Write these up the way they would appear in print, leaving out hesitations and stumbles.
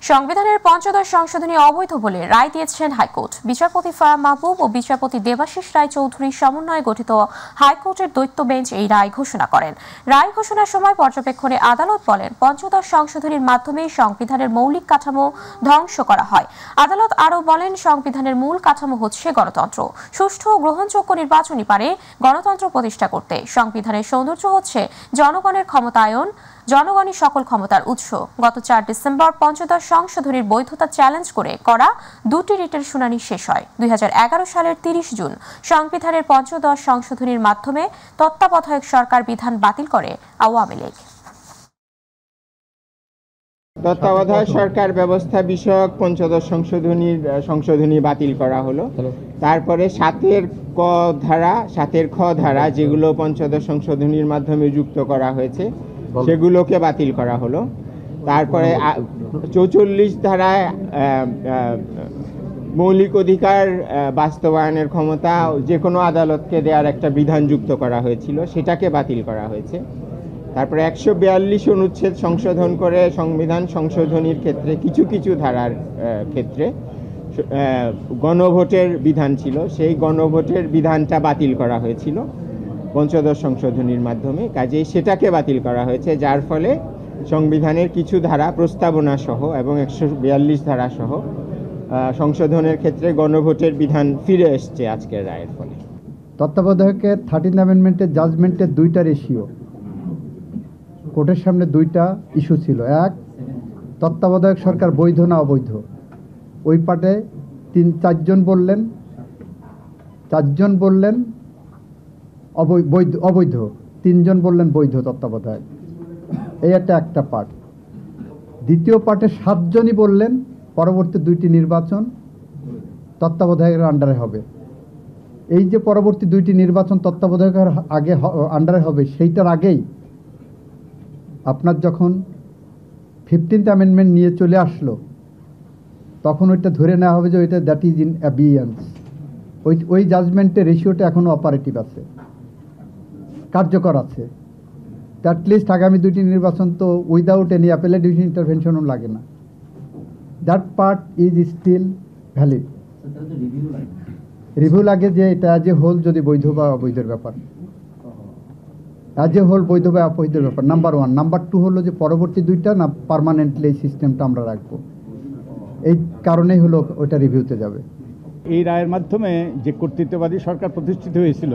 সংবিধানের পঞ্চদশ সংশোধনী অবৈধ বলে রায় দিয়েছেন হাইকোর্ট। বিচারপতি ফারাহ মাহবুব ও বিচারপতি দেবাশিস রায় চৌধুরীর সমন্বয়ে গঠিত হাইকোর্টের দ্বৈত বেঞ্চ এই রায় ঘোষণা করেন। রায় ঘোষণার সময় পর্যবেক্ষণে আদালত বলেন, পঞ্চদশ সংশোধনীর মাধ্যমে সংবিধানের মৌলিক কাঠামো ধ্বংস করা হয়। আদালত আরও বলেন, সংবিধানের মূল কাঠামো হচ্ছে গণতন্ত্র। সুষ্ঠু ও গ্রহণযোগ্য নির্বাচনই পারে গণতন্ত্র প্রতিষ্ঠা করতে। সংবিধানের সৌন্দর্য হচ্ছে জনগণের ক্ষমতায়ন, জনগণই সকল ক্ষমতার উৎস। গত 4 ডিসেম্বর পঞ্চদশ সংশোধনীর বৈধতা চ্যালেঞ্জ করে করা দুটি রিটের শুনানি শেষ হয়। 2011 সালের 30 জুন সংবিধানের পঞ্চদশ সংশোধনীর মাধ্যমে তত্ত্বাবধায়ক সরকার বিধান বাতিল করে আওয়ামী লীগ। তত্ত্বাবধায়ক সরকার ব্যবস্থা বিষয়ক পঞ্চদশ সংশোধনী বাতিল করা হলো। তারপরে 7-এর ক ধারা, 7-এর খ ধারা যেগুলো পঞ্চদশ সংশোধনীর মাধ্যমে যুক্ত করা হয়েছে সেগুলোকে বাতিল করা হলো। তারপরে 44 ধারায় মৌলিক অধিকার বাস্তবায়নের ক্ষমতা যে কোনো আদালতকে দেওয়ার একটা বিধান যুক্ত করা হয়েছিল, সেটাকে বাতিল করা হয়েছে। তারপরে 142 অনুচ্ছেদ সংশোধন করে সংবিধান সংশোধনীর ক্ষেত্রে কিছু কিছু ধারার ক্ষেত্রে গণভোটের বিধান ছিল, সেই গণভোটের বিধানটা বাতিল করা হয়েছিল পঞ্চদশ সংশোধনীর মাধ্যমে। কাজেই সেটাকে বাতিল করা হয়েছে, যার ফলে সংবিধানের কিছু ধারা প্রস্তাবনা সহ এবং 142 ধারা সহ সংশোধনের ক্ষেত্রে গণভোটের বিধান ফিরে এসছে আজকের রায়ের ফলে। তত্ত্বাবধায়কের 13th অ্যামেন্ডমেন্টের জাজমেন্টের দুইটা রেশিও, কোর্টের সামনে দুইটা ইস্যু ছিল। এক, তত্ত্বাবধায়ক সরকার বৈধ না অবৈধ। ওই পার্টে 4জন বললেন অবৈধ, 3জন বললেন বৈধ তত্ত্বাবধায়ক। এই একটা পার্ট। দ্বিতীয় পার্টে 7জনই বললেন পরবর্তী 2টি নির্বাচন তত্ত্বাবধায়কের আন্ডারে হবে। এই যে পরবর্তী 2টি নির্বাচন তত্ত্বাবধায়কের আগে আন্ডারে হবে, সেইটার আগেই আপনার যখন 15th অ্যামেন্ডমেন্ট নিয়ে চলে আসলো, তখন ওইটা ধরে নেওয়া হবে যে ওইটা দ্যাট ইজ ইন অ্যাবিয়েন্স। ওই জাজমেন্টের রেশিওটা এখনও অপারেটিভ আছে, কার্যকর আছে। অ্যাটলিস্ট আগামী 2টি নির্বাচন তো উইদাউট এনি অ্যাপেলেট ইন্টারভেনশনও লাগে না। That part is still valid. Review লাগে যে এটা অ্যাজ এ হোল যদি বৈধ বা অবৈধের ব্যাপার, অ্যাজ এ হোল বৈধ বা অবৈধের ব্যাপার নাম্বার 1। নাম্বার 2 হলো যে পরবর্তী 2টা না পার্মানেন্টলি এই সিস্টেমটা আমরা রাখবো। এই কারণেই হলো ওইটা রিভিউতে যাবে। এই রায়ের মাধ্যমে যে কর্তৃত্ববাদী সরকার প্রতিষ্ঠিত হয়েছিল,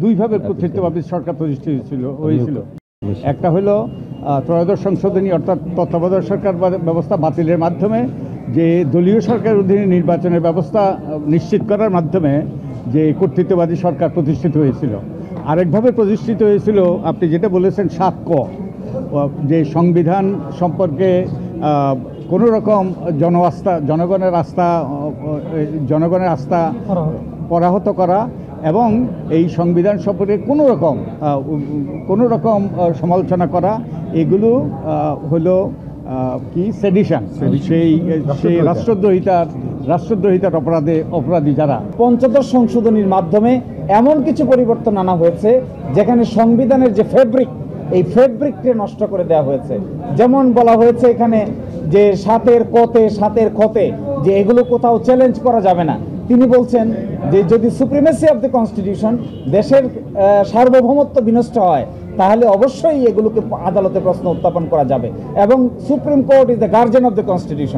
দুইভাবে কর্তৃত্ববাদী সরকার প্রতিষ্ঠিত হয়েছিল। একটা হলো ত্রয়োদশ সংশোধনী অর্থাৎ তত্ত্বাবধায়ক সরকার ব্যবস্থা বাতিলের মাধ্যমে যে দলীয় সরকারের অধীনে নির্বাচনের ব্যবস্থা নিশ্চিত করার মাধ্যমে যে কর্তৃত্ববাদী সরকার প্রতিষ্ঠিত হয়েছিল। আরেকভাবে প্রতিষ্ঠিত হয়েছিল আপনি যেটা বলেছেন 7 ক, যে সংবিধান সম্পর্কে কোনো রকম জনগণের আস্থা পরাহত করা এবং এই সংবিধান সম্পর্কে কোনো রকম সমালোচনা করা, এগুলো হলো কি সেডিশন, সেই রাষ্ট্রদ্রোহিতার অপরাধী যারা। পঞ্চদশ সংশোধনীর মাধ্যমে এমন কিছু পরিবর্তন আনা হয়েছে যেখানে সংবিধানের যে ফেব্রিক, এই ফেব্রিককে নষ্ট করে দেওয়া হয়েছে। যেমন বলা হয়েছে এখানে যে 7-এর খতে যে এগুলো কোথাও চ্যালেঞ্জ করা যাবে না। তিনি বলছেন যে যদি সুপ্রিমেসি অফ দ্য কনস্টিটিউশন, দেশের সার্বভৌমত্ব বিনষ্ট হয়, তাহলে অবশ্যই এগুলোকে আদালতে প্রশ্ন উত্থাপন করা যাবে এবং supreme court is the guardian of the constitution.